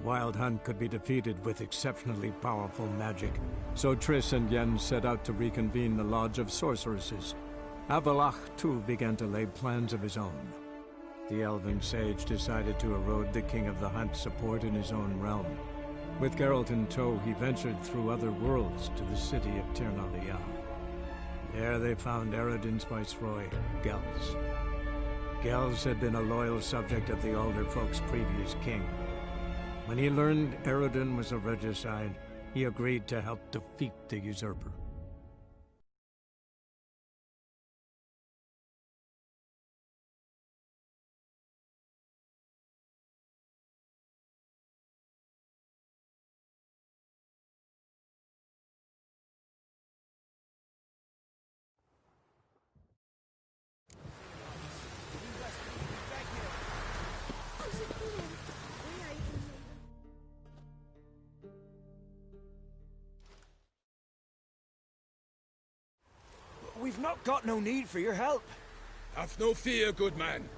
Wild Hunt could be defeated with exceptionally powerful magic, so Triss and Yen set out to reconvene the Lodge of Sorceresses. Avalach, too, began to lay plans of his own. The elven sage decided to erode the King of the Hunt's support in his own realm. With Geralt in tow, he ventured through other worlds to the city of Tirnalia. There they found Eredin's viceroy, Gels. Gels had been a loyal subject of the Alder Folk's previous king. When he learned Eredin was a regicide, he agreed to help defeat the usurper. We've not got no need for your help. Have no fear, good man.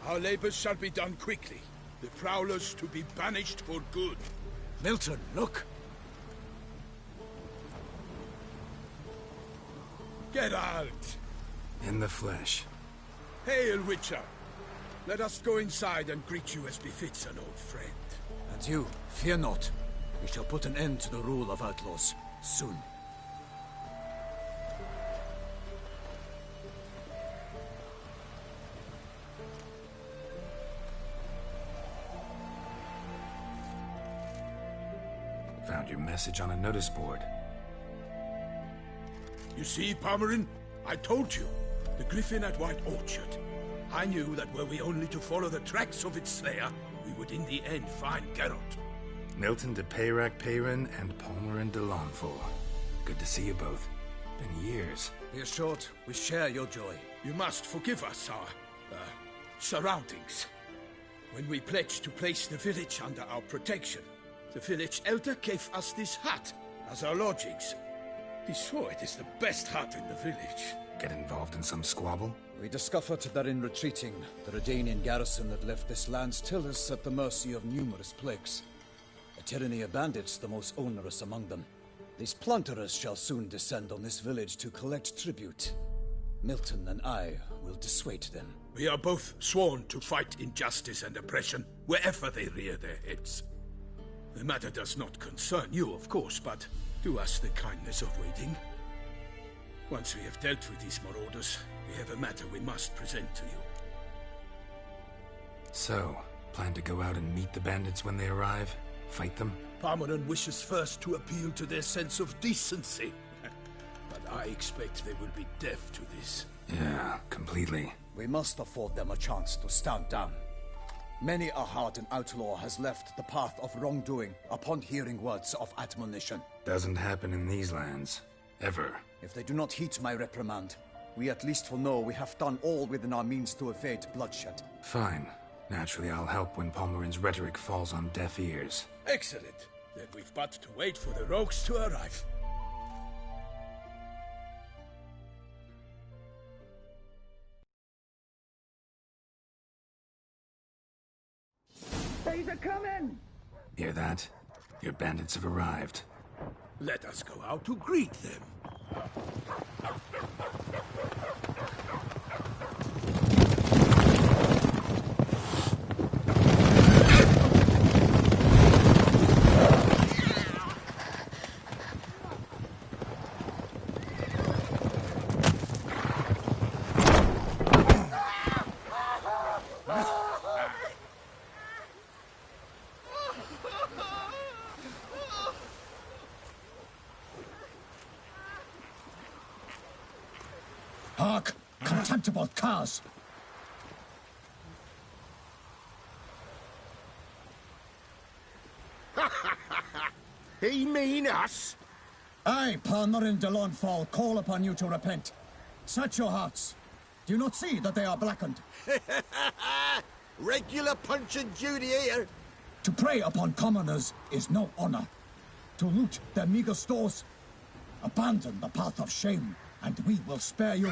Our labors shall be done quickly. The Prowlers to be banished for good. Milton, look! Geralt! In the flesh. Hail, Witcher! Let us go inside and greet you as befits an old friend. And you, fear not. We shall put an end to the rule of outlaws, soon. Found your message on a notice board. You see, Palmerin? I told you. The Griffin at White Orchard. I knew that were we only to follow the tracks of its slayer, we would in the end find Geralt. Milton de Peyrac Peyrin and Palmerin de Launfal. Good to see you both. Been years. Be assured, we share your joy. You must forgive us our, surroundings. When we pledged to place the village under our protection, the village elder gave us this hut as our lodgings. He swore it is the best hut in the village. Get involved in some squabble? We discovered that in retreating, the Redanian garrison that left this land still is at the mercy of numerous plagues. A tyranny of bandits, the most onerous among them. These plunderers shall soon descend on this village to collect tribute. Milton and I will dissuade them. We are both sworn to fight injustice and oppression wherever they rear their heads. The matter does not concern you, of course, but do us the kindness of waiting. Once we have dealt with these marauders, we have a matter we must present to you. So, plan to go out and meet the bandits when they arrive? Fight them? Palmerin wishes first to appeal to their sense of decency. But I expect they will be deaf to this. Yeah, completely. We must afford them a chance to stand down. Many a hardened outlaw has left the path of wrongdoing upon hearing words of admonition. Doesn't happen in these lands. Ever. If they do not heed my reprimand, we at least will know we have done all within our means to evade bloodshed. Fine. Naturally, I'll help when Palmerin's rhetoric falls on deaf ears. Excellent. Then we've but to wait for the rogues to arrive. They's a coming! Hear that? Your bandits have arrived. Let us go out to greet them. Hark! Contemptible curs! He mean us? I, Palmerin de Launfal, call upon you to repent. Search your hearts. Do you not see that they are blackened? Regular Punch and Judy here. To prey upon commoners is no honor. To loot their meager stores, abandon the path of shame, and we will spare you.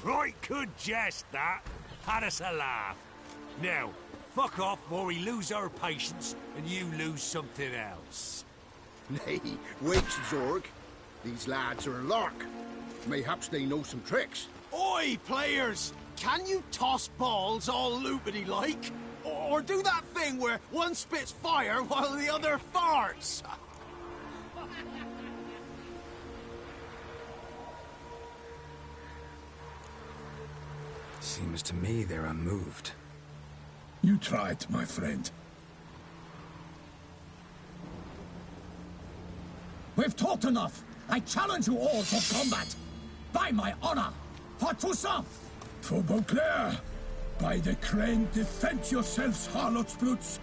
Right good jest, that. had us a laugh. Now, fuck off before we lose our patience and you lose something else. Nay, wait, Zorg. These lads are a lark. Mayhaps they know some tricks. Oi, players! Can you toss balls all loopity-like? Or do that thing where one spits fire while the other farts? Seems to me they're unmoved. You tried, my friend. We've talked enough. I challenge you all to combat. By my honor. For Toussaint. For Beauclair. By the crane, defend yourselves, harlots brutes.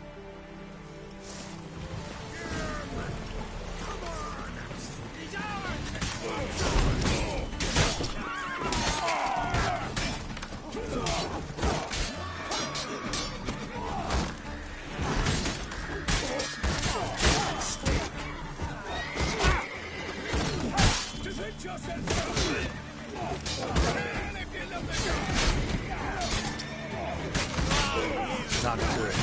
Not good.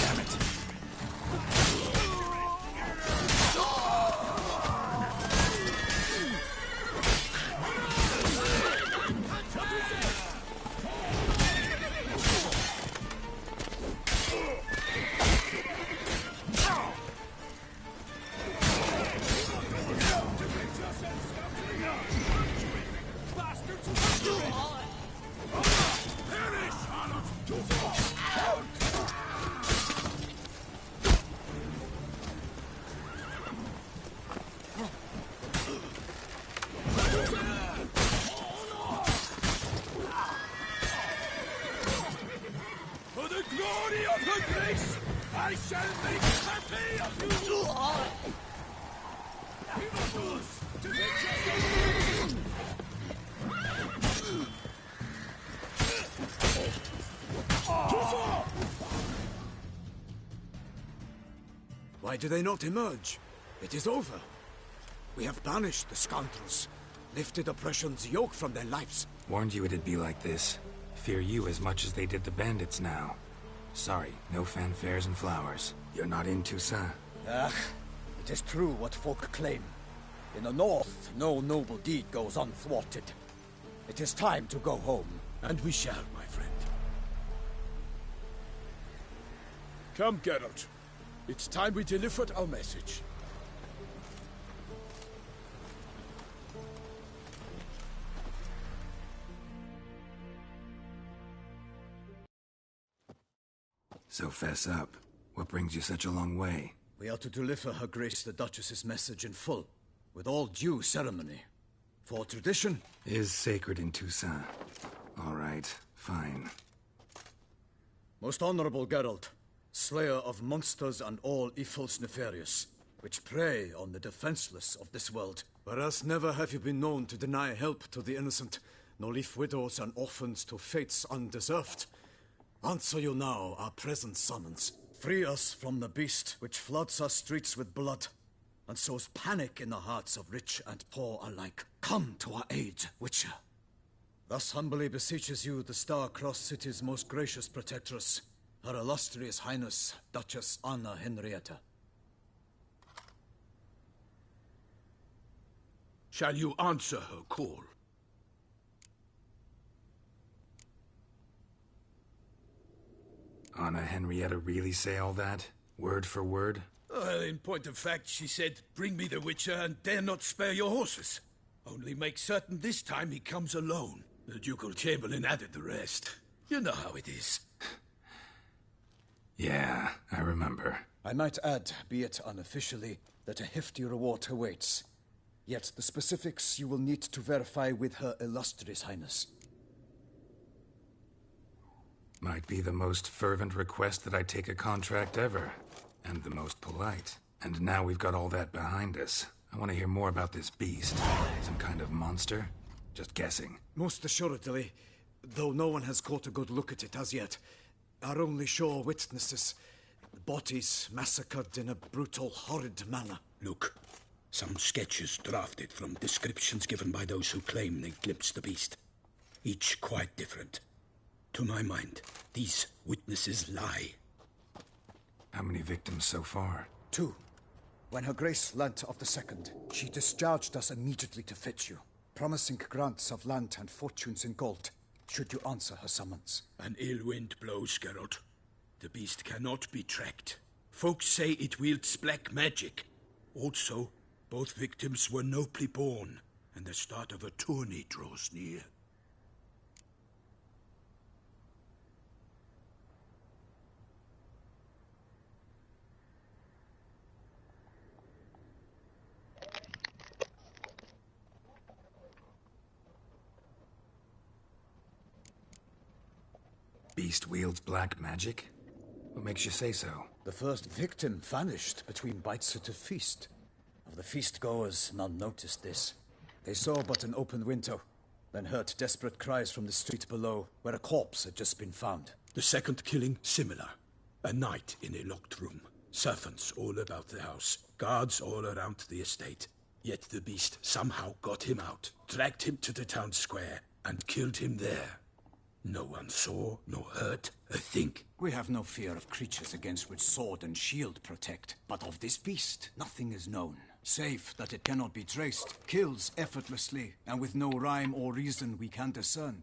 Damn it. For the glory of her grace, I shall make happy of you! Why do they not emerge? It is over. We have banished the scoundrels, lifted oppression's yoke from their lives. Warned you it'd be like this. Fear you as much as they did the bandits now. Sorry, no fanfares and flowers. You're not in Toussaint. Ah, it is true what folk claim. In the north, no noble deed goes unthwarted. It is time to go home. And we shall, my friend. Come, Geralt. It's time we delivered our message. So fess up. What brings you such a long way? We are to deliver Her Grace the Duchess's message in full, with all due ceremony. For tradition Is sacred in Toussaint. All right, fine. Most honorable Geralt, slayer of monsters and all evils nefarious, which prey on the defenseless of this world. Whereas never have you been known to deny help to the innocent, nor leave widows and orphans to fates undeserved. Answer you now our present summons. Free us from the beast which floods our streets with blood, and sows panic in the hearts of rich and poor alike. Come to our aid, Witcher. Thus humbly beseeches you the Star-Crossed City's most gracious protectress, Her Illustrious Highness, Duchess Anna Henrietta. Shall you answer her call? Anna Henrietta really say all that? Word for word? Well, in point of fact, she said, bring me the Witcher and dare not spare your horses. Only make certain this time he comes alone. The Ducal Chamberlain added the rest. You know how it is. Yeah, I remember. I might add, be it unofficially, that a hefty reward awaits. Yet the specifics you will need to verify with Her Illustrious Highness. Might be the most fervent request that I take a contract ever. And the most polite. And now we've got all that behind us. I want to hear more about this beast. Some kind of monster? Just guessing. Most assuredly, though no one has caught a good look at it as yet. Our only sure witnesses. Bodies massacred in a brutal, horrid manner. Look, Some sketches drafted from descriptions given by those who claim they glimpsed the beast. Each quite different. To my mind, these witnesses lie. How many victims so far? 2. When Her Grace learnt of the second, she discharged us immediately to fetch you, promising grants of land and fortunes in gold, should you answer her summons. An ill wind blows, Geralt. The beast cannot be tracked. Folks say it wields black magic. Also, both victims were nobly born, and the start of a tourney draws near. Beast wields black magic? What makes you say so? The first victim vanished between bites at a feast. Of the feast-goers, none noticed this. They saw but an open window, then heard desperate cries from the street below, where a corpse had just been found. The second killing, similar. A night in a locked room. Servants all about the house. Guards all around the estate. Yet the beast somehow got him out, dragged him to the town square, and killed him there. No one saw, nor heard a thing. We have no fear of creatures against which sword and shield protect. But of this beast, nothing is known. Save that it cannot be traced, kills effortlessly, and with no rhyme or reason we can discern.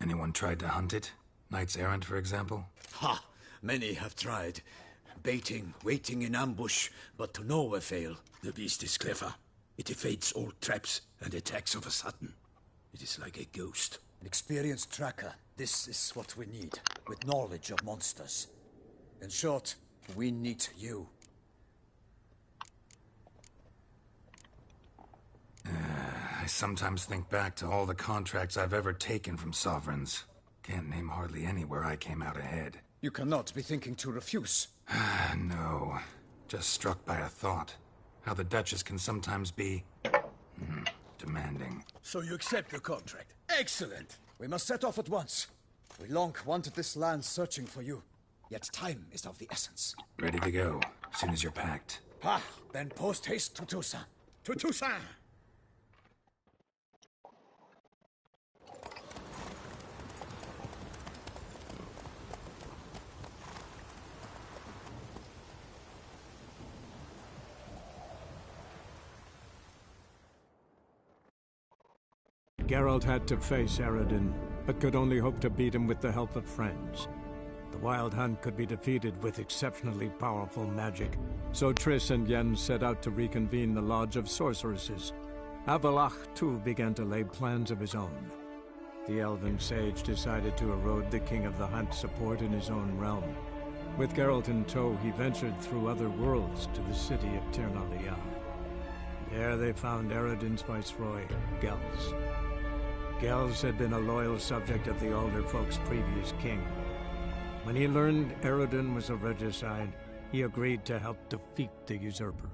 Anyone tried to hunt it? Knights errant, for example? Ha! Many have tried. Baiting, waiting in ambush, but to no avail. The beast is clever. It evades all traps and attacks of a sudden. It is like a ghost. An experienced tracker. This is what we need, with knowledge of monsters. In short, we need you. I sometimes think back to all the contracts I've ever taken from sovereigns. Can't name hardly any where I came out ahead. You cannot be thinking to refuse. No. Just struck by a thought. How the Duchess can sometimes be... demanding. So you accept the contract. Excellent! We must set off at once. We long wanted this land searching for you. Yet time is of the essence. Ready to go, as soon as you're packed. Then post haste to Toussaint. To Toussaint! Geralt had to face Eredin, but could only hope to beat him with the help of friends. The Wild Hunt could be defeated with exceptionally powerful magic, so Triss and Yen set out to reconvene the Lodge of Sorceresses. Avallac'h, too, began to lay plans of his own. The elven sage decided to erode the King of the Hunt's support in his own realm. With Geralt in tow, he ventured through other worlds to the city of Tir na Liah. There they found Eredin's viceroy, Gels. Gels had been a loyal subject of the Alderfolk's previous king. When he learned Eredin was a regicide, he agreed to help defeat the usurper.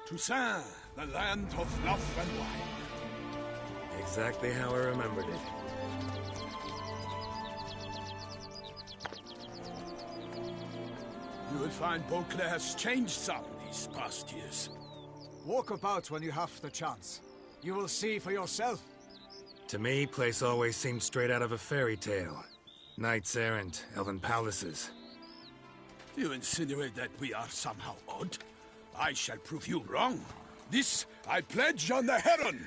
Toussaint, the land of love and wine. Exactly how I remembered it. You will find Beauclair has changed some these past years. Walk about when you have the chance. You will see for yourself. To me, place always seemed straight out of a fairy tale. Knights errant, elven palaces. Do you insinuate that we are somehow odd? I shall prove you wrong. This I pledge on the Heron.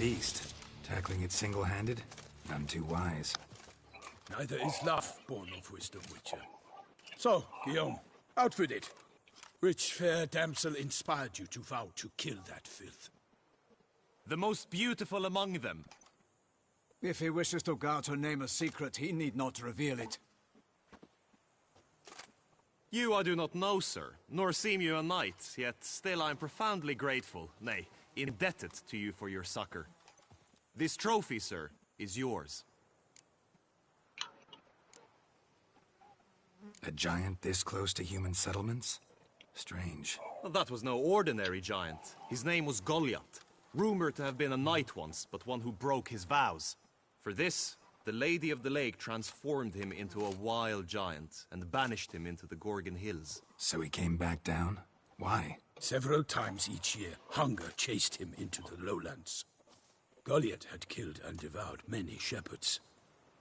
beast. Tackling it single-handed? None too wise. Neither is love born of wisdom, Witcher. So, Guillaume, out with it. Which fair damsel inspired you to vow to kill that filth? The most beautiful among them. If he wishes to guard her name a secret, he need not reveal it. You I do not know, sir, nor seem you a knight, yet still I am profoundly grateful, nay, indebted to you for your succor. This trophy, sir, is yours. A giant this close to human settlements? Strange. Well, that was no ordinary giant. His name was Goliath, rumored to have been a knight once, but one who broke his vows. For this, the Lady of the Lake transformed him into a wild giant and banished him into the Gorgon Hills. So he came back down? Why? Several times each year, hunger chased him into the lowlands. Goliath had killed and devoured many shepherds.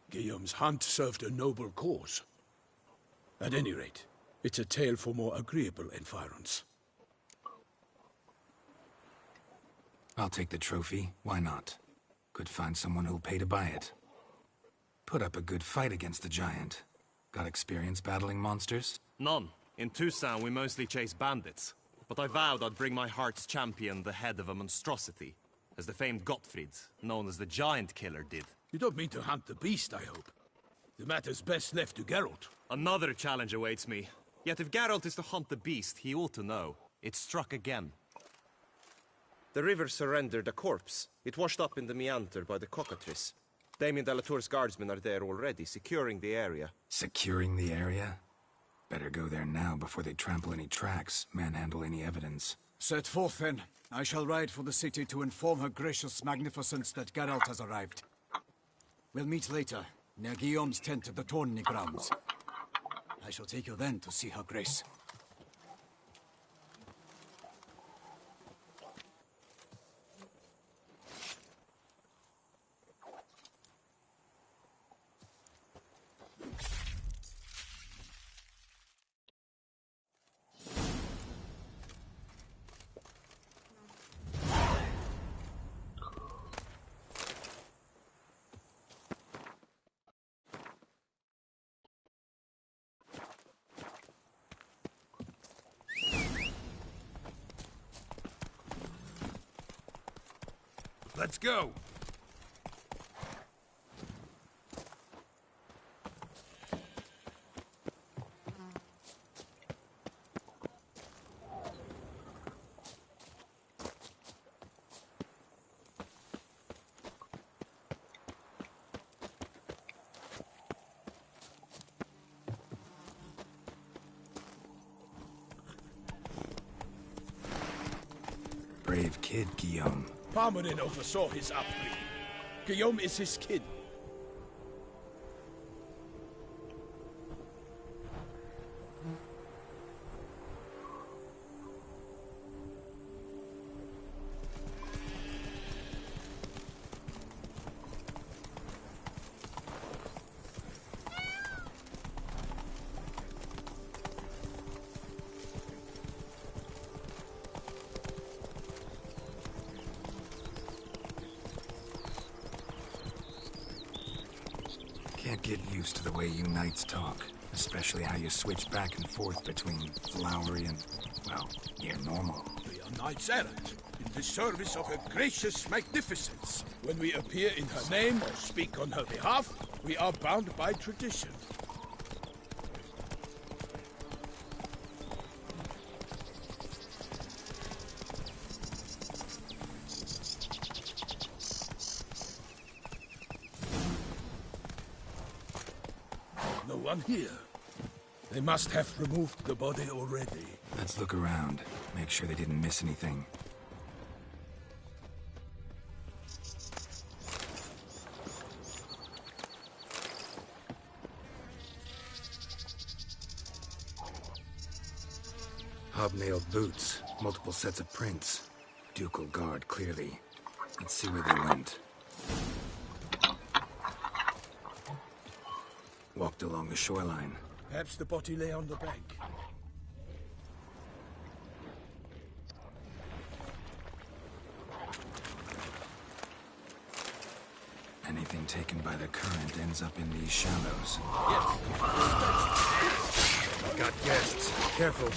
Guillaume's hunt served a noble cause. At any rate, it's a tale for more agreeable environs. I'll take the trophy. Why not? Could find someone who'll pay to buy it. Put up a good fight against the giant. Got experience battling monsters? None. In Toussaint we mostly chase bandits. But I vowed I'd bring my heart's champion the head of a monstrosity, as the famed Gottfried, known as the Giant Killer, did. You don't mean to hunt the beast, I hope. The matter's best left to Geralt. Another challenge awaits me. Yet if Geralt is to hunt the beast, he ought to know. It struck again. The river surrendered a corpse. It washed up in the meander by the cockatrice. Damien Delatour's guardsmen are there already, securing the area. Securing the area? Better go there now before they trample any tracks, manhandle any evidence. Set forth, then. I shall ride for the city to inform her gracious magnificence that Geralt has arrived. We'll meet later, near Guillaume's tent at the Tourney grounds. I shall take you then to see her grace. Let's go! Brave kid, Guillaume. Parmenin oversaw his upbringing. Guillaume is his kin. Can't get used to the way you knights talk, especially how you switch back and forth between flowery and, well, near normal. We are knights errant, in the service of her gracious magnificence. When we appear in her name or speak on her behalf, we are bound by tradition. No one here. They must have removed the body already. Let's look around, make sure they didn't miss anything. Hobnailed boots, multiple sets of prints. Ducal guard, clearly. Let's see where they went. Walked along the shoreline. Perhaps the body lay on the bank. taken by the current ends up in these shallows. Yes. Got guests. Careful.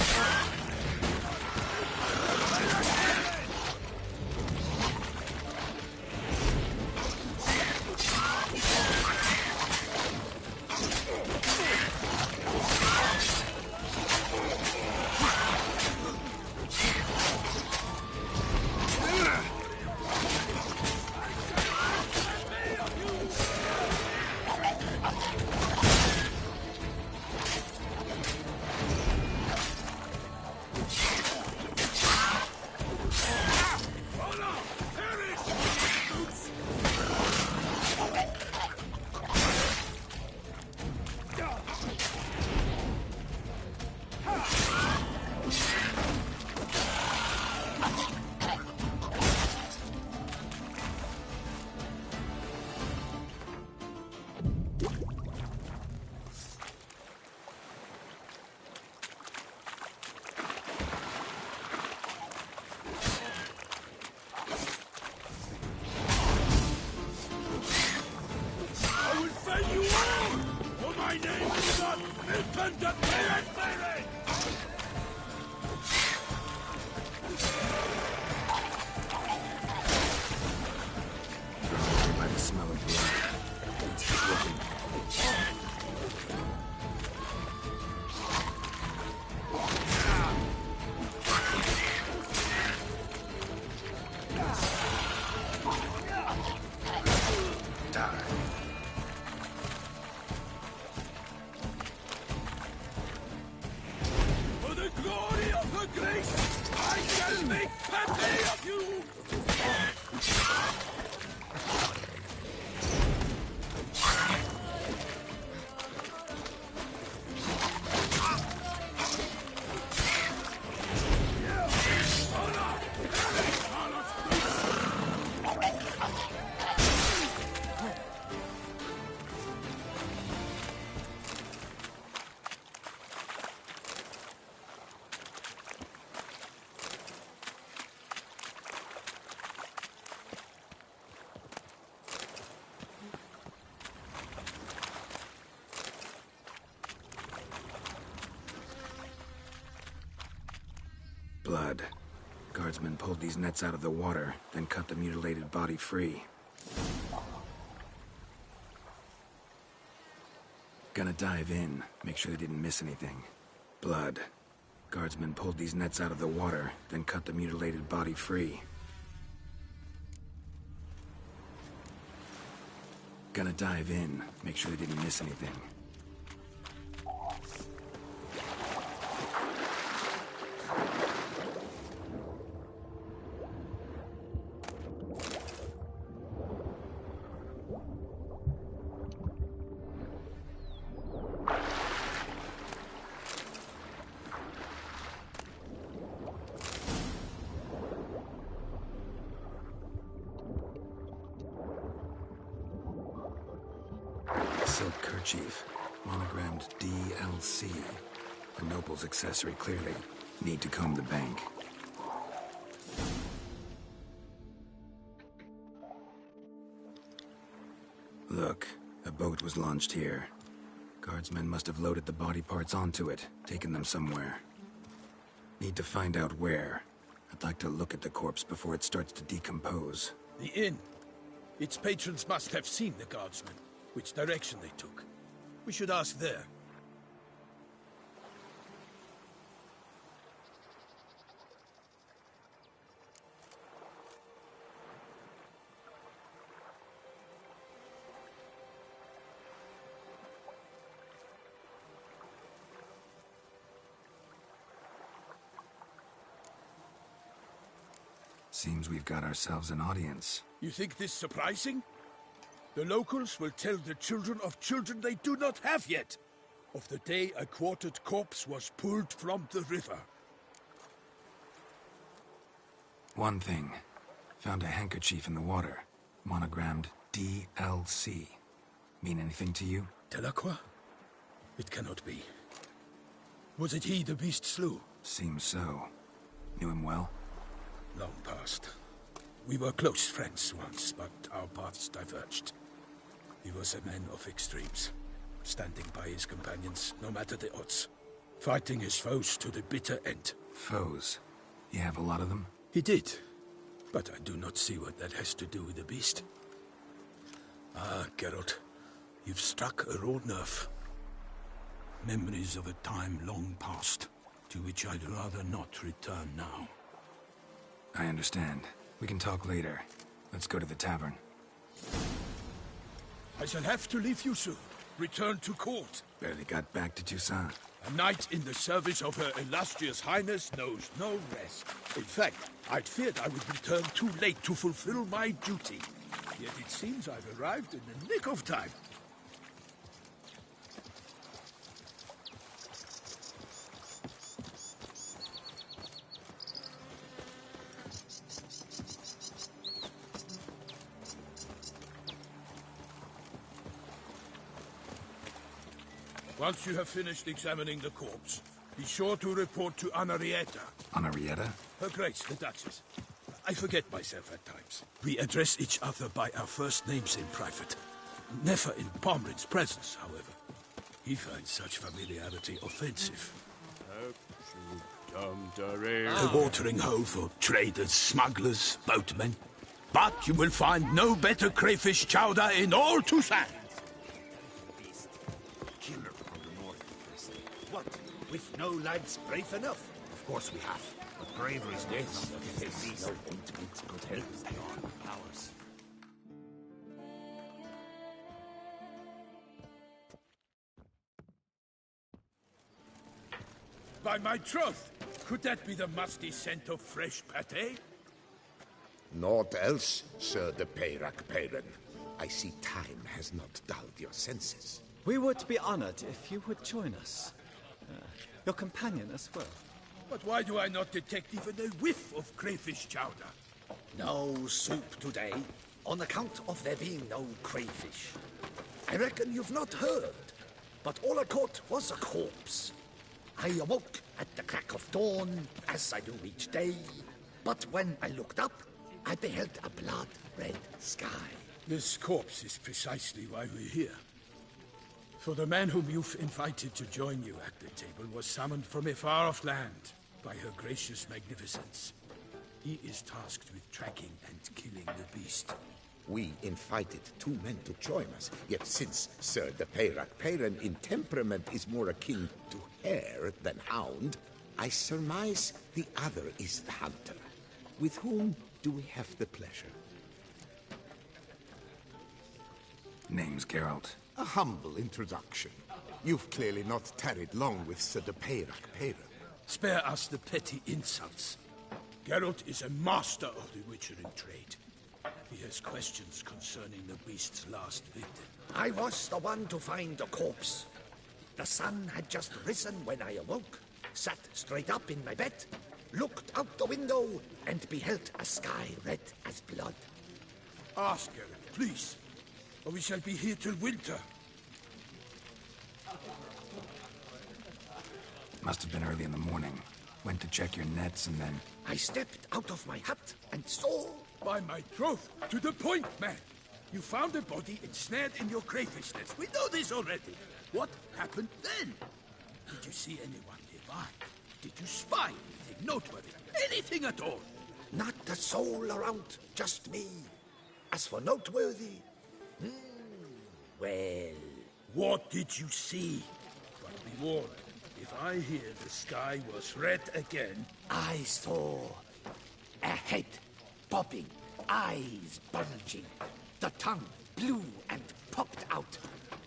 By the smell of blood. Let's keep looking. For the glory of her grace, I shall make pepe of you! Blood. Guardsmen pulled these nets out of the water, then cut the mutilated body free. Gonna dive in, make sure they didn't miss anything. Blood. Guardsmen pulled these nets out of the water, then cut the mutilated body free. Gonna dive in, make sure they didn't miss anything. Silk kerchief, monogrammed DLC. A noble's accessory, clearly. Need to comb the bank. Look, a boat was launched here. Guardsmen must have loaded the body parts onto it, taken them somewhere. Need to find out where. I'd like to look at the corpse before it starts to decompose. The inn. Its patrons must have seen the guardsmen, which direction they took. We should ask there. Seems we've got ourselves an audience. You think this surprising? The locals will tell the children of children they do not have yet, of the day a quartered corpse was pulled from the river. One thing. Found a handkerchief in the water. Monogrammed DLC. Mean anything to you? Delacroix? It cannot be. Was it he the beast slew? Seems so. Knew him well? Long past. We were close friends once, but our paths diverged. He was a man of extremes, standing by his companions, no matter the odds. Fighting his foes to the bitter end. Foes? You have a lot of them? He did, but I do not see what that has to do with the beast. Ah, Geralt, you've struck a raw nerve. Memories of a time long past, to which I'd rather not return now. I understand. We can talk later. Let's go to the tavern. I shall have to leave you soon. Return to court. Barely got back to Toussaint. A knight in the service of Her Illustrious Highness knows no rest. In fact, I'd feared I would return too late to fulfill my duty. Yet it seems I've arrived in the nick of time. Once you have finished examining the corpse, be sure to report to Anarietta. Anarietta? Her Grace, the Duchess. I forget myself at times. We address each other by our first names in private. Never in Pomrin's presence, however. He finds such familiarity offensive. A watering hole for traders, smugglers, boatmen. But you will find no better crayfish chowder in all Toussaint. What? With no lads brave enough? Of course we have. But bravery is not enough. These no ointments could help beyond powers. By my troth, could that be the musty scent of fresh pâté? Naught else, Sir de Peyrac-Peyran. I see time has not dulled your senses. We would be honored if you would join us. Your companion as well. But why do I not detect even a whiff of crayfish chowder? No soup today, on account of there being no crayfish. I reckon you've not heard, but all I caught was a corpse. I awoke at the crack of dawn, as I do each day, but when I looked up, I beheld a blood-red sky. This corpse is precisely why we're here. For the man whom you've invited to join you at the table was summoned from a far-off land by her gracious magnificence. He is tasked with tracking and killing the beast. We invited two men to join us, yet since Sir de Peyrac-Peyran in temperament is more akin to hare than hound, I surmise the other is the hunter. With whom do we have the pleasure? Name's Geralt. A humble introduction. You've clearly not tarried long with Sir de Peyrac-Peyran. Spare us the petty insults. Geralt is a master of the witchering trade. He has questions concerning the beast's last victim. I was the one to find the corpse. The sun had just risen when I awoke, sat straight up in my bed, looked out the window, and beheld a sky red as blood. Ask Geralt, please, or we shall be here till winter. Must have been early in the morning. Went to check your nets and then... I stepped out of my hut and saw... By my troth, to the point, man. You found a body ensnared in your crayfish nest. We know this already. What happened then? Did you see anyone nearby? Did you spy anything noteworthy? Anything at all? Not a soul around, just me. As for noteworthy... well... What did you see? But be warned, if I hear the sky was red again... I saw a head popping, eyes bulging, the tongue blue and popped out.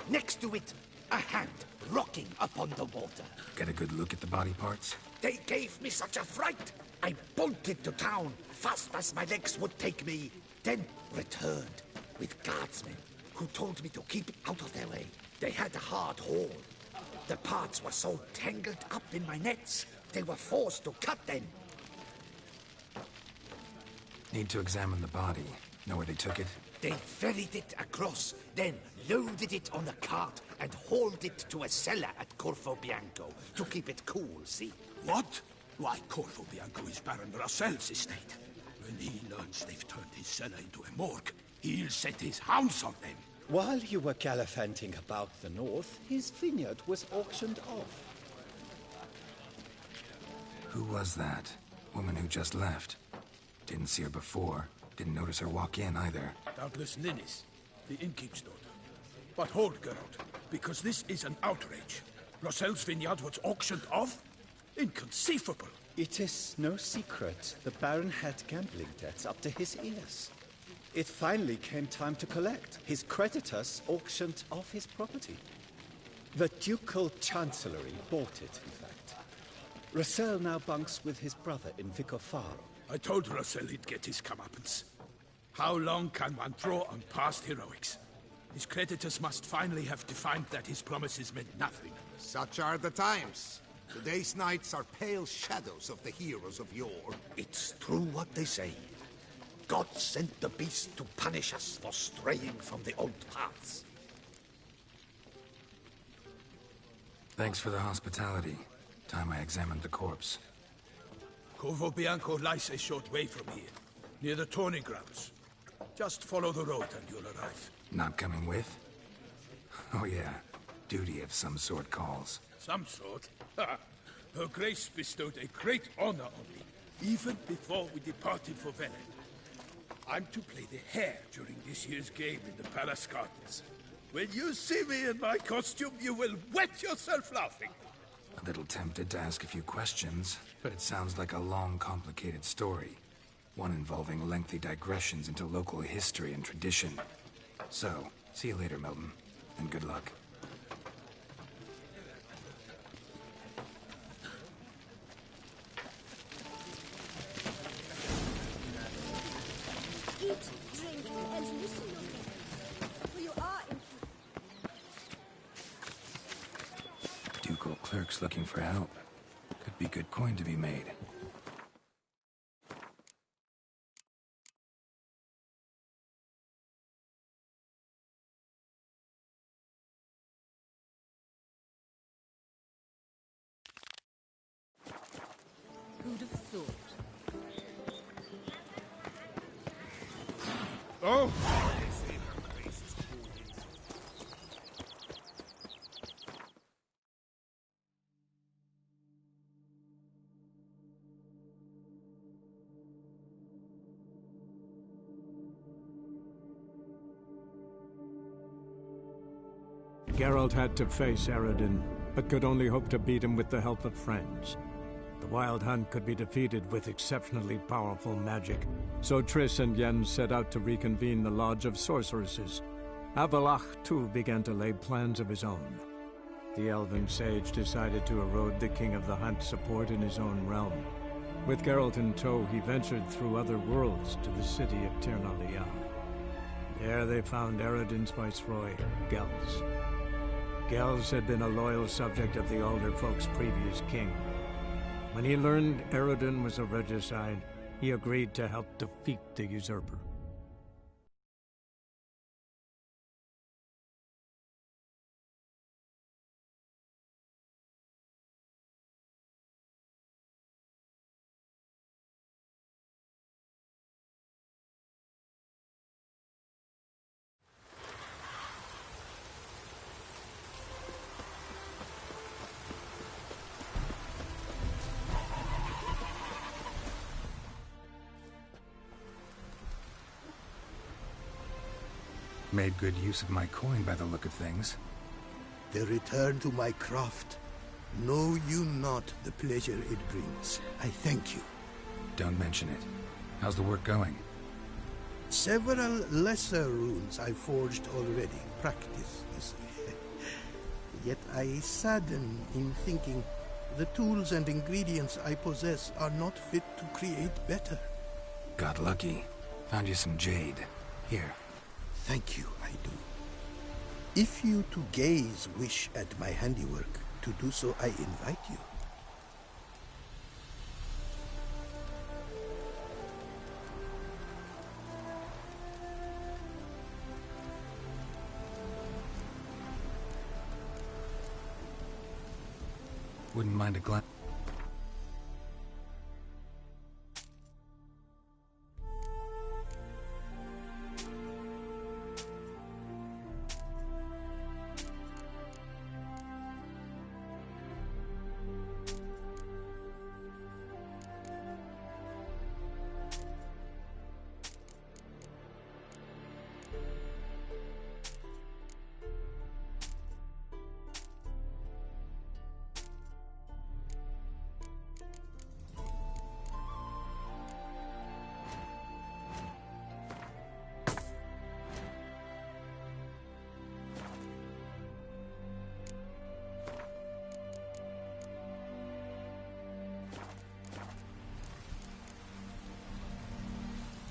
Next to it, a hand rocking upon the water. Get a good look at the body parts? They gave me such a fright. I bolted to town, fast as my legs would take me, then returned with guardsmen who told me to keep out of their way. They had a hard haul. The parts were so tangled up in my nets, they were forced to cut them. Need to examine the body. Know where they took it? They ferried it across, then loaded it on a cart and hauled it to a cellar at Corvo Bianco to keep it cool, see? What? Why, Corvo Bianco is Baron Russell's estate. When he learns they've turned his cellar into a morgue, he'll set his hounds on them. While you were gallivanting about the north, his vineyard was auctioned off. Who was that? Woman who just left. Didn't see her before. Didn't notice her walk in either. Doubtless Ninnis, the innkeep's daughter. But hold, Geralt, because this is an outrage. Rossel's vineyard was auctioned off? Inconceivable. It is no secret the Baron had gambling debts up to his ears. It finally came time to collect. His creditors auctioned off his property. The Ducal Chancellery bought it, in fact. Rossel now bunks with his brother in Vicofaro. I told Rossel he'd get his comeuppance. How long can one draw on past heroics? His creditors must finally have defined that his promises meant nothing. Such are the times. Today's knights are pale shadows of the heroes of yore. It's true what they say. God sent the beast to punish us for straying from the old paths. Thanks for the hospitality. Time I examined the corpse. Corvo Bianco lies a short way from here, near the tourney grounds. Just follow the road and you'll arrive. Not coming with? Oh yeah, duty of some sort calls. Some sort? Her Grace bestowed a great honor on me, even before we departed for Velen. I'm to play the hare during this year's game in the palace gardens. When you see me in my costume, you will wet yourself laughing. A little tempted to ask a few questions, but it sounds like a long, complicated story. One involving lengthy digressions into local history and tradition. So, see you later, Milton, and good luck. Eat, drink, and listen, for you are in... Ducal clerks looking for help. Could be good coin to be made. Who'd have thought? Oh! Geralt had to face Eredin, but could only hope to beat him with the help of friends. The Wild Hunt could be defeated with exceptionally powerful magic, so Triss and Yen set out to reconvene the Lodge of Sorceresses. Avallac'h, too, began to lay plans of his own. The elven sage decided to erode the King of the Hunt's support in his own realm. With Geralt in tow, he ventured through other worlds to the city of Tir na Lial. There they found Eredin's viceroy, Gels. Gels had been a loyal subject of the Alder Folk's previous king. When he learned Eredin was a regicide, he agreed to help defeat the usurper. Made good use of my coin by the look of things. The return to my craft. Know you not the pleasure it brings. I thank you. Don't mention it. How's the work going? Several lesser runes I forged already. Practice, you see. Yet I sadden in thinking the tools and ingredients I possess are not fit to create better. Got lucky. Found you some jade. Here. Thank you, I do. If you to gaze wish at my handiwork, to do so I invite you. Wouldn't mind a glance.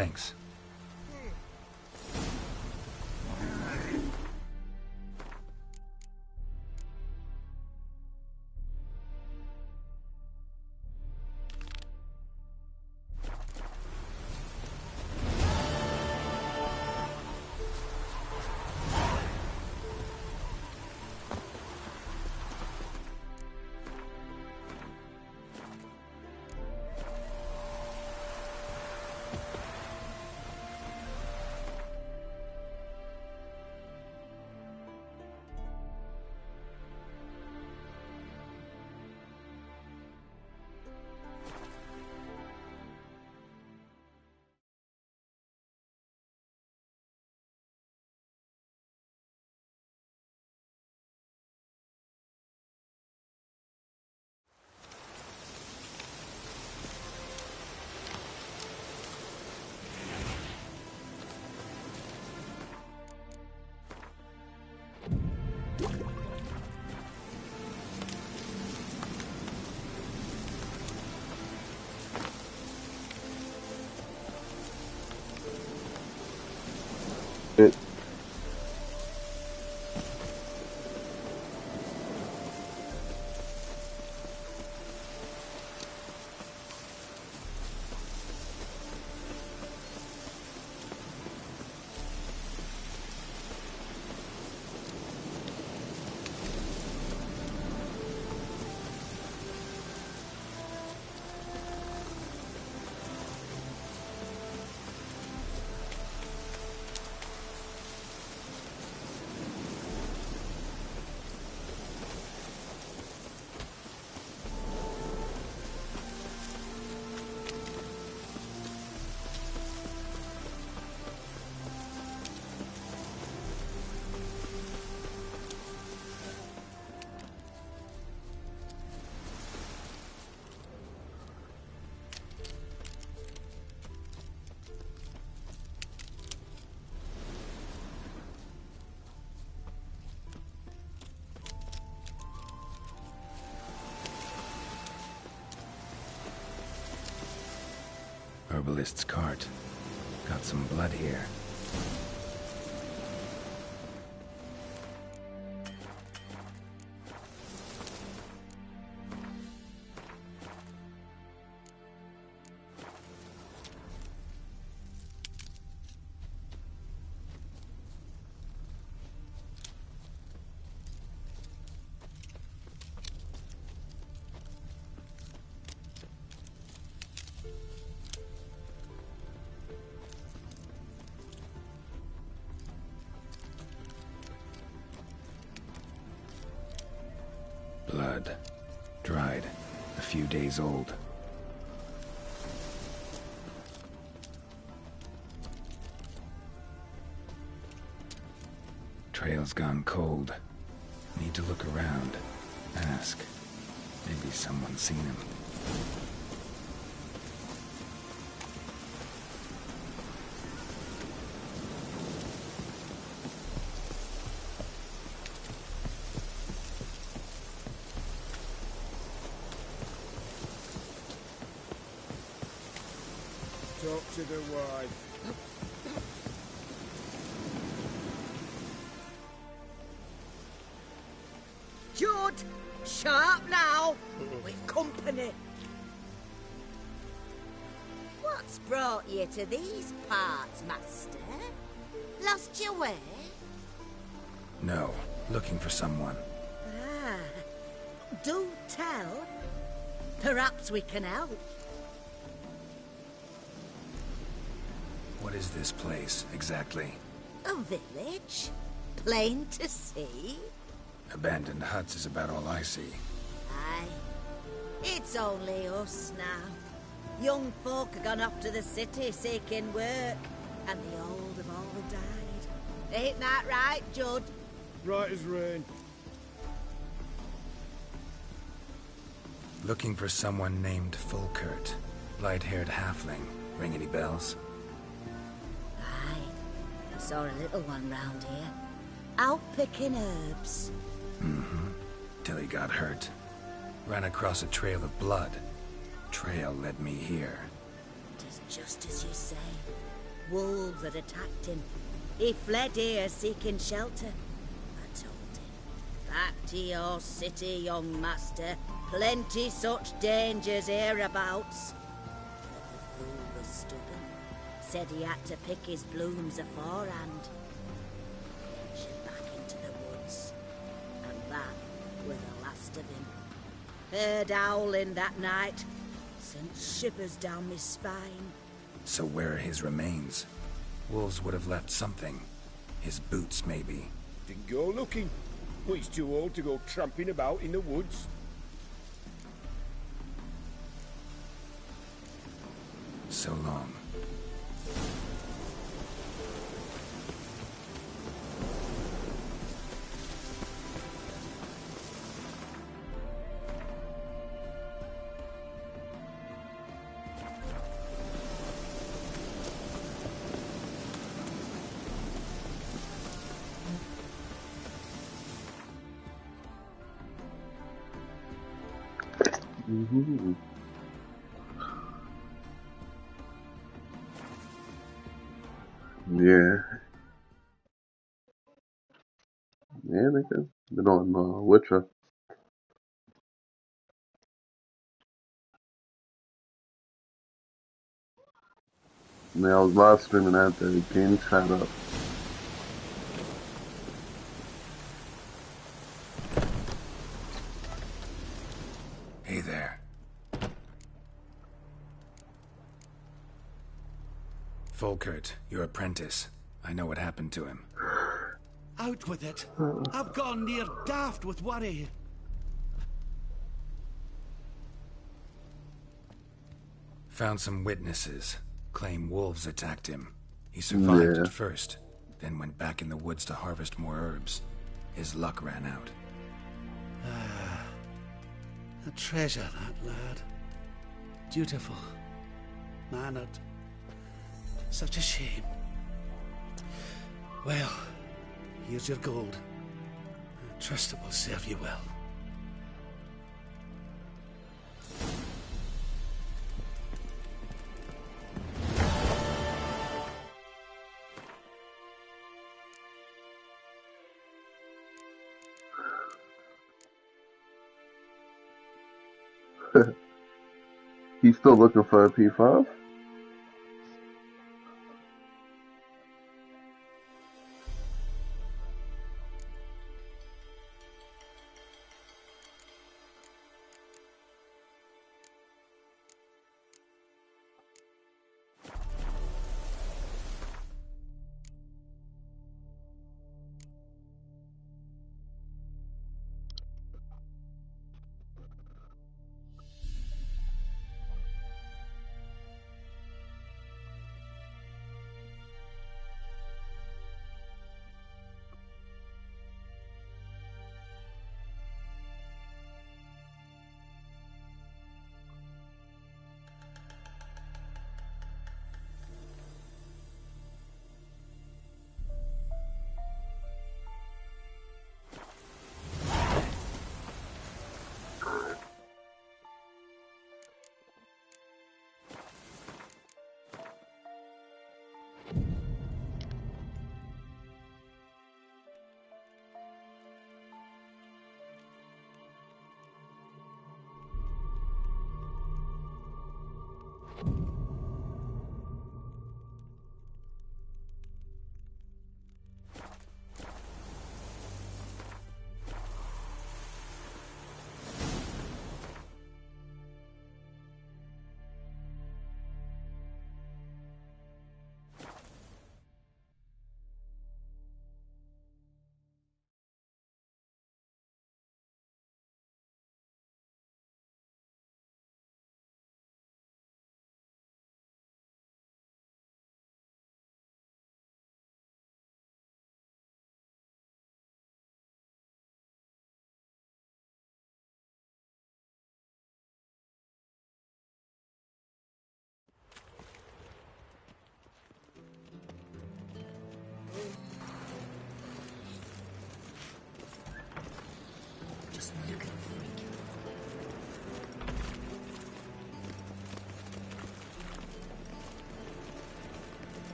Thanks. Herbalist's cart. Got some blood here. Blood. Dried. A few days old. Trail's gone cold. Need to look around. Ask. Maybe someone's seen him. Talk to the wife. Judd! Sharp now! We've company. What's brought you to these parts, master? Lost your way? No. Looking for someone. Ah. Do tell. Perhaps we can help. What is this place, exactly? A village? Plain to see? Abandoned huts is about all I see. Aye. It's only us now. Young folk have gone off to the city seeking work, and the old have all died. Ain't that right, Judd? Right as rain. Looking for someone named Fulkert. Light-haired halfling. Ring any bells? Aye. I saw a little one round here. Out picking herbs. Mm-hmm. Till he got hurt. Ran across a trail of blood. Trail led me here. It is just as you say. wolves had attacked him. He fled here seeking shelter. I told him, back to your city, young master. Plenty such dangers hereabouts. But the fool was stubborn. Said he had to pick his blooms aforehand. Ventured back into the woods. And that were the last of him. Heard howling that night. Sent shivers down my spine. So where are his remains? Wolves would have left something. His boots, maybe. Didn't go looking. Well, he's too old to go tramping about in the woods. So long. Mm-hmm. Yeah. Yeah, nigga. Been on Witcher. Man, I was live streaming after the game chat up. Hey there. Volkert, your apprentice. I know what happened to him. Out with it. I've gone near daft with worry. Found some witnesses. Claim wolves attacked him. He survived Yeah. at first, then went back in the woods to harvest more herbs. His luck ran out. A treasure, that lad. Dutiful. Mannered. Such a shame. Well, here's your gold. I trust it will serve you well. He's still looking for a P5?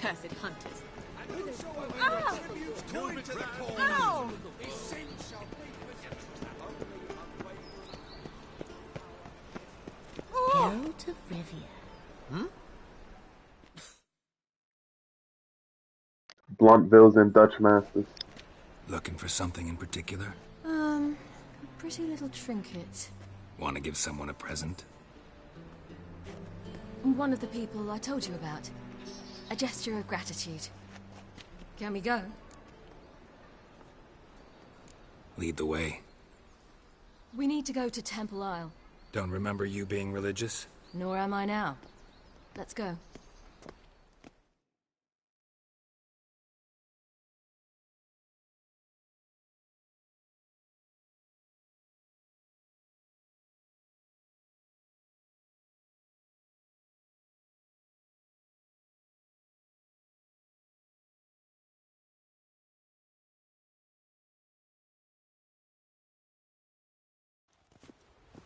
Cursed hunters. Oh! Oh! Geralt of Rivia. Bluntvilles and Dutch masters. Looking for something in particular? A pretty little trinket. Want to give someone a present? One of the people I told you about. A gesture of gratitude. Can we go? Lead the way. We need to go to Temple Isle. Don't remember you being religious? Nor am I now. Let's go.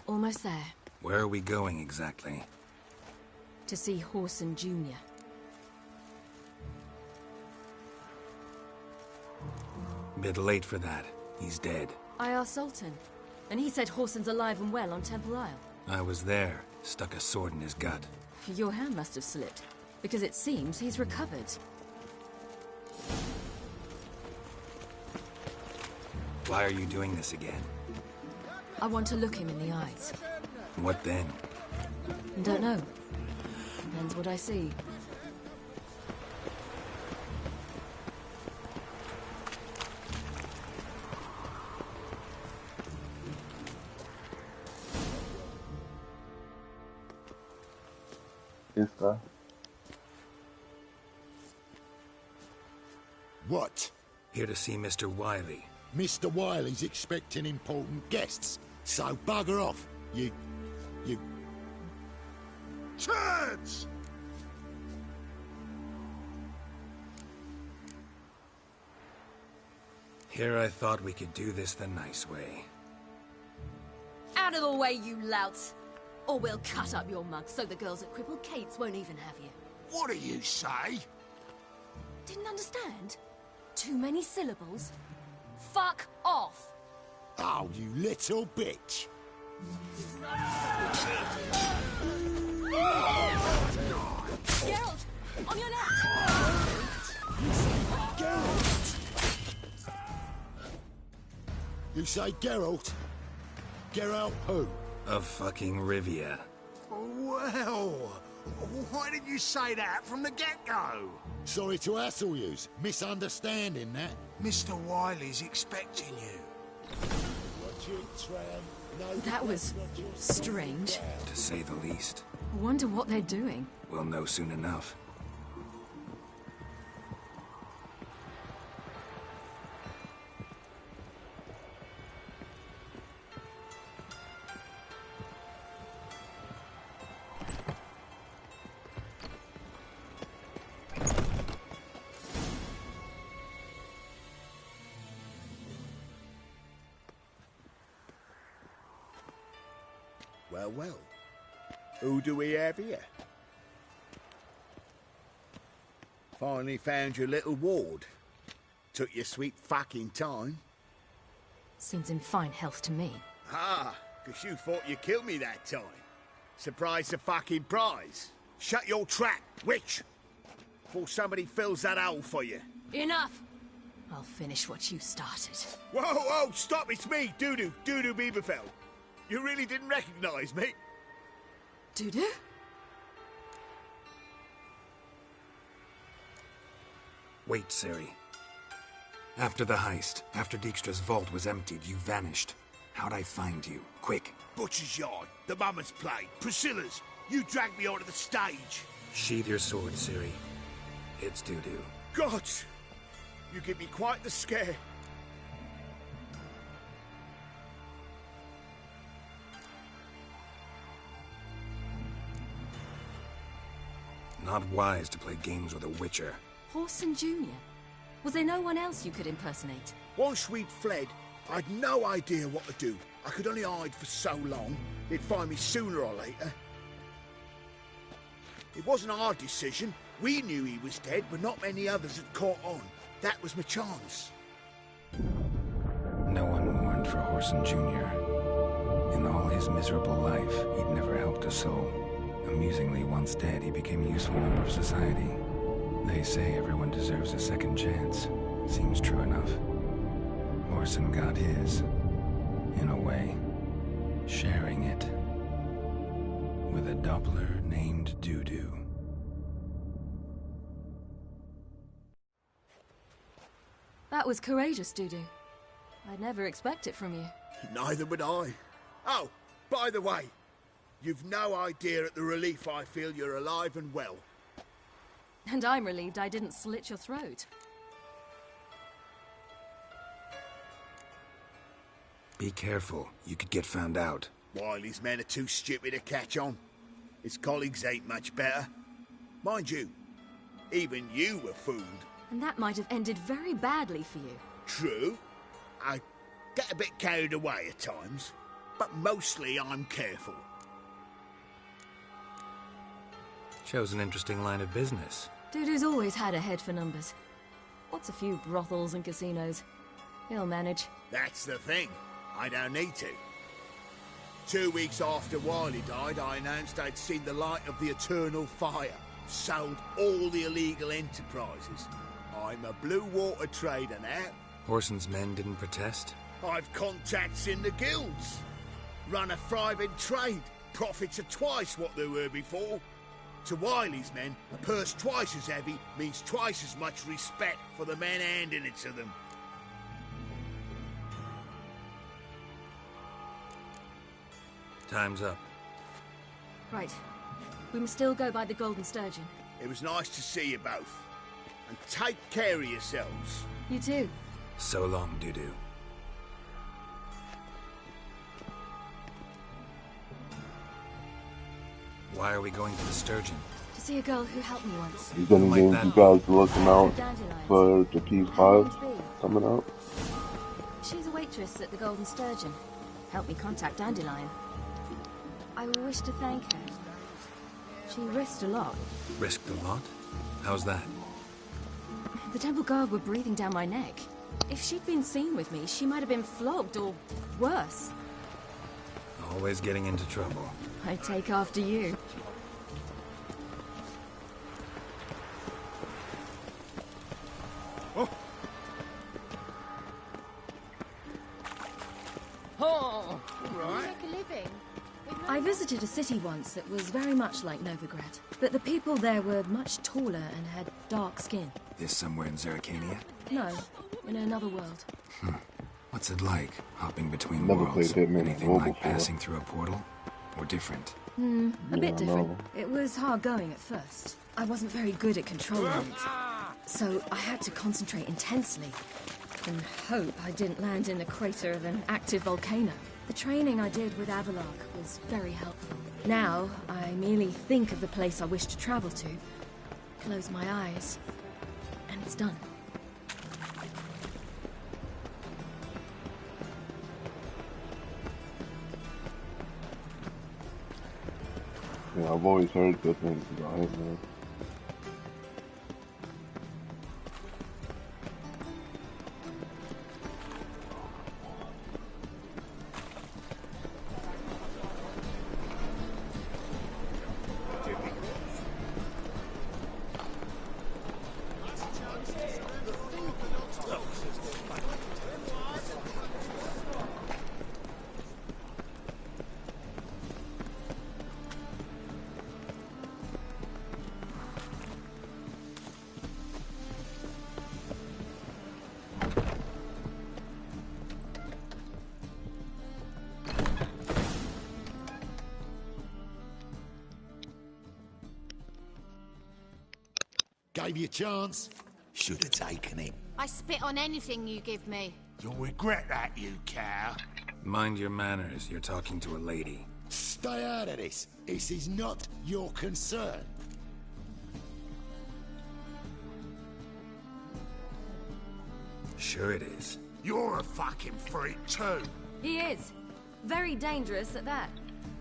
Almost there. Where are we going exactly? To see Horson Jr. Bit late for that. He's dead. I asked Sultan, and he said Horson's alive and well on Temple Isle. I was there. Stuck a sword in his gut. Your hand must have slipped, because it seems he's recovered. Why are you doing this again? I want to look him in the eyes. What then? Don't know. Depends what I see. Yes, sir. What? Here to see Mr. Wiley. Mr. Wiley's expecting important guests, so bugger off, you... turds! Here I thought we could do this the nice way. Out of the way, you louts! Or we'll cut up your mug so the girls at Crippled Kate's won't even have you. What do you say? Didn't understand? Too many syllables? Fuck off! Oh, you little bitch! Geralt! On your left! You say Geralt? Geralt who? Of fucking Rivia. Well, why didn't you say that from the get-go? Sorry to hassle yous. Misunderstanding that. Mr. Wiley's expecting you. That was strange. To say the least. I wonder what they're doing. We'll know soon enough. Well. Who do we have here? Finally found your little ward. Took your sweet fucking time. Seems in fine health to me. Ah, 'cause you thought you killed me that time. Surprise the fucking prize. Shut your trap, witch! Before somebody fills that hole for you. Enough! I'll finish what you started. Whoa, stop, it's me, Dudu Bieberfell. You really didn't recognize me? Dudu? Wait, Ciri. After the heist, after Dijkstra's vault was emptied, you vanished. How'd I find you? Quick. Butcher's Yard, the Mummer's Play, Priscilla's. You dragged me onto the stage. Sheathe your sword, Ciri. It's Dudu. God! You give me quite the scare. Not wise to play games with a witcher. Horson Jr. Was there no one else you could impersonate? Once we'd fled, I'd no idea what to do. I could only hide for so long. They'd find me sooner or later. It wasn't our decision. We knew he was dead, but not many others had caught on. That was my chance. No one mourned for Horson Jr. In all his miserable life, he'd never helped a soul. Amusingly, once dead, he became a useful member of society. They say everyone deserves a second chance. Seems true enough. Horson got his, in a way, sharing it with a Doppler named Doo-Doo. That was courageous, Doo-Doo. I'd never expect it from you. Neither would I. Oh, by the way, you've no idea at the relief I feel you're alive and well. And I'm relieved I didn't slit your throat. Be careful. You could get found out. Wiley's men are too stupid to catch on. His colleagues ain't much better. Mind you, even you were fooled. And that might have ended very badly for you. True. I get a bit carried away at times, but mostly I'm careful. Shows an interesting line of business. Doo-Doo's always had a head for numbers. What's a few brothels and casinos? He'll manage. That's the thing. I don't need to. 2 weeks after Wiley died, I announced I'd seen the light of the eternal fire. Sold all the illegal enterprises. I'm a blue water trader now. Horson's men didn't protest? I've contacts in the guilds. Run a thriving trade. Profits are twice what they were before. To Wiley's men, a purse twice as heavy means twice as much respect for the men handing it to them. Time's up. Right. We must still go by the Golden Sturgeon. It was nice to see you both. And take care of yourselves. You too. So long, Doo-Doo. Why are we going to the Sturgeon? To see a girl who helped me once. He's gonna give you guys looking out for the P5 coming out. She's a waitress at the Golden Sturgeon. Helped me contact Dandelion. I wish to thank her. She risked a lot. Risked a lot? How's that? The temple guard were breathing down my neck. If she'd been seen with me, she might have been flogged or worse. Always getting into trouble. I take after you. Oh, right. Make a living. I visited a city once that was very much like Novigrad, but the people there were much taller and had dark skin. This somewhere in Zerrikania? No, in another world. What's it like, hopping between Never worlds? played Hitman Anything Mobile like before. passing through a portal? Or different? A bit different. no. It was hard going at first. I wasn't very good at controlling it, so I had to concentrate intensely and hope I didn't land in the crater of an active volcano. The training I did with Avalark was very helpful. Now, I merely think of the place I wish to travel to, close my eyes, and it's done. Yeah, I've always heard good things about Hitman. Gave you a chance. Should have taken it. I spit on anything you give me. You'll regret that, you cow. Mind your manners. You're talking to a lady. Stay out of this. This is not your concern. Sure it is. You're a fucking freak too. He is. Very dangerous at that.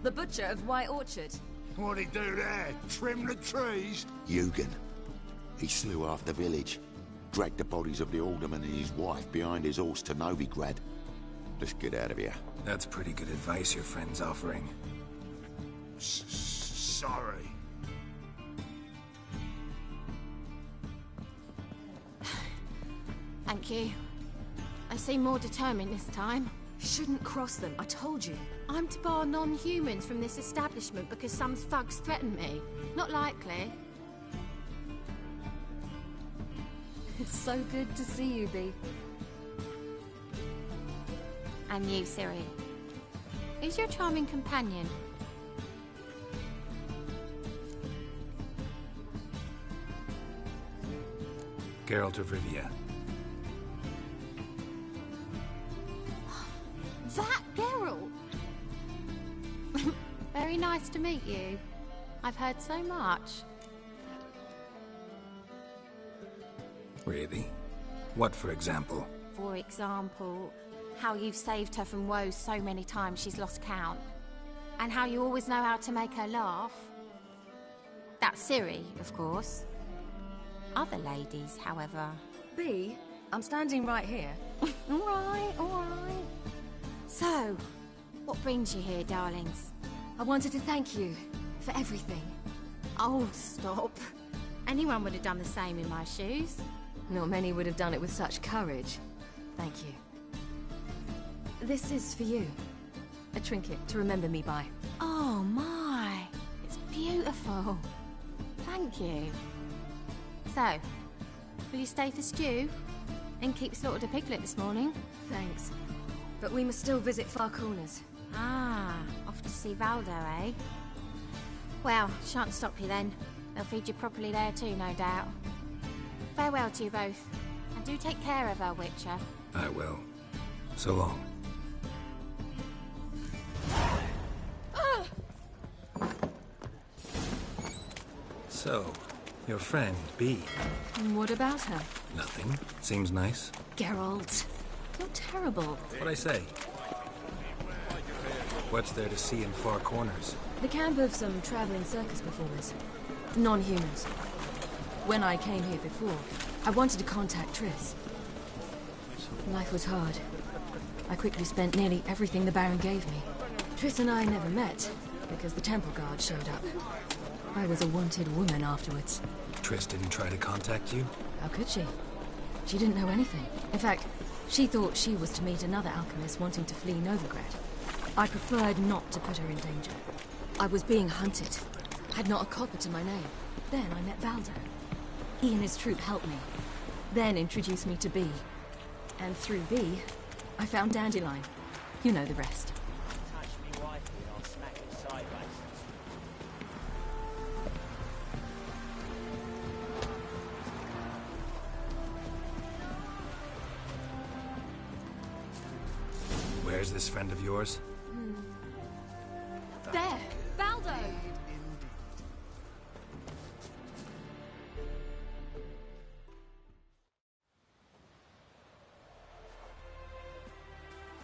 The butcher of White Orchard. What'd he do there? Trim the trees? Eugen. He slew half the village. Dragged the bodies of the alderman and his wife behind his horse to Novigrad. Let's get out of here. That's pretty good advice your friend's offering. Sorry. Thank you. I seem more determined this time. Shouldn't cross them, I told you. I'm to bar non-humans from this establishment because some thugs threaten me. Not likely. It's so good to see you, Bee. And you, Ciri. Who's your charming companion? Geralt of Rivia. That Geralt! Very nice to meet you. I've heard so much. Really? What, for example? For example, how you've saved her from woes so many times she's lost count. And how you always know how to make her laugh. That's Ciri, of course. Other ladies, however... Bee, I'm standing right here. all right. So, what brings you here, darlings? I wanted to thank you for everything. Oh, stop. Anyone would have done the same in my shoes. Not many would have done it with such courage. Thank you. This is for you. A trinket to remember me by. Oh my, it's beautiful. Thank you. So, will you stay for stew? And keep slaughtered a piglet this morning? Thanks. But we must still visit Far Corners. Ah, off to see Valdo, eh? Well, shan't stop you then. They'll feed you properly there too, no doubt. Farewell to you both. And do take care of her, Witcher. I will. So long. So, your friend, Bee. What about her? Nothing. Seems nice. Geralt, you're terrible. What'd I say? What's there to see in Far Corners? The camp of some traveling circus performers. Non-humans. When I came here before, I wanted to contact Triss. Life was hard. I quickly spent nearly everything the Baron gave me. Triss and I never met, because the temple guard showed up. I was a wanted woman afterwards. Triss didn't try to contact you? How could she? She didn't know anything. In fact, she thought she was to meet another alchemist wanting to flee Novigrad. I preferred not to put her in danger. I was being hunted. Had not a copper to my name. Then I met Valdo. He and his troop helped me. Then introduced me to Bee. And through Bee, I found Dandelion. You know the rest. Where's this friend of yours? There! Valdo!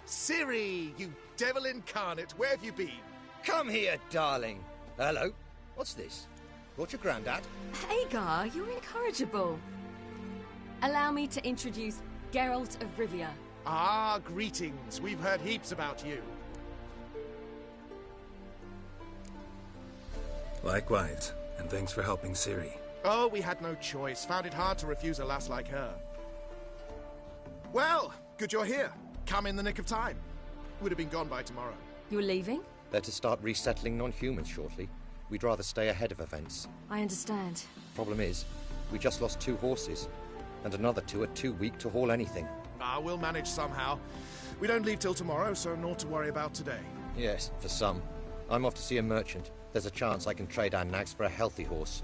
Ciri, you devil incarnate, where have you been? Come here, darling. Hello. What's this? Brought your granddad? Hagar, you're incorrigible. Allow me to introduce Geralt of Rivia. Ah, greetings. We've heard heaps about you. Likewise, and thanks for helping Ciri. Oh, we had no choice. Found it hard to refuse a lass like her. Well, good you're here. Come in the nick of time. Would have been gone by tomorrow. You're leaving? They're to start resettling non-humans shortly. We'd rather stay ahead of events. I understand. Problem is, we just lost 2 horses. And another 2 are too weak to haul anything. Ah, we'll manage somehow. We don't leave till tomorrow, so naught to worry about today. Yes, for some. I'm off to see a merchant. There's a chance I can trade our nags for a healthy horse.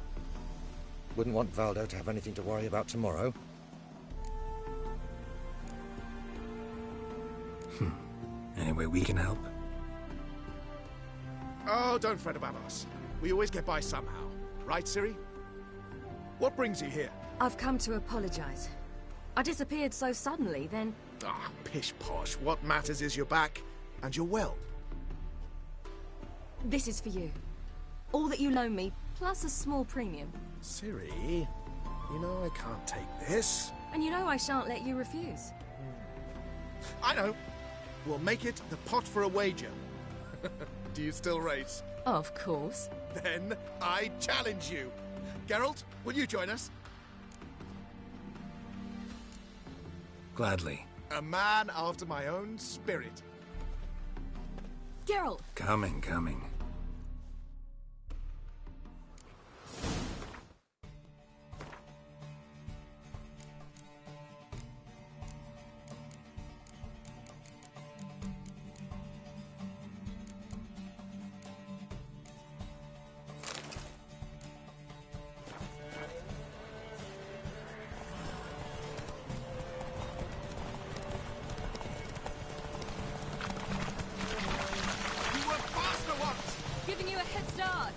Wouldn't want Valdo to have anything to worry about tomorrow. Any way we can help? Oh, don't fret about us. We always get by somehow. Right, Ciri? What brings you here? I've come to apologize. I disappeared so suddenly, then... Ah, pish-posh. What matters is you're back, and you're well. This is for you. All that you loan me, plus a small premium. Ciri, you know I can't take this. And you know I shan't let you refuse. I know. We'll make it the pot for a wager. Do you still race? Of course. Then I challenge you. Geralt, will you join us? Gladly. A man after my own spirit. Geralt! Coming. Giving you a head start.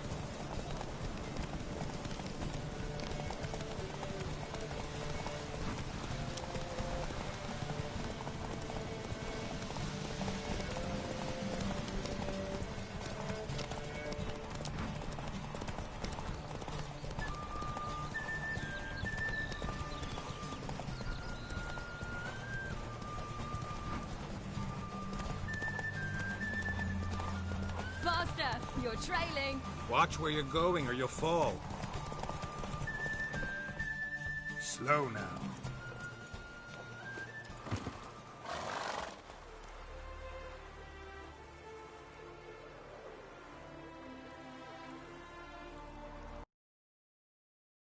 Faster! You're trailing. Watch where you're going or you'll fall. Slow now.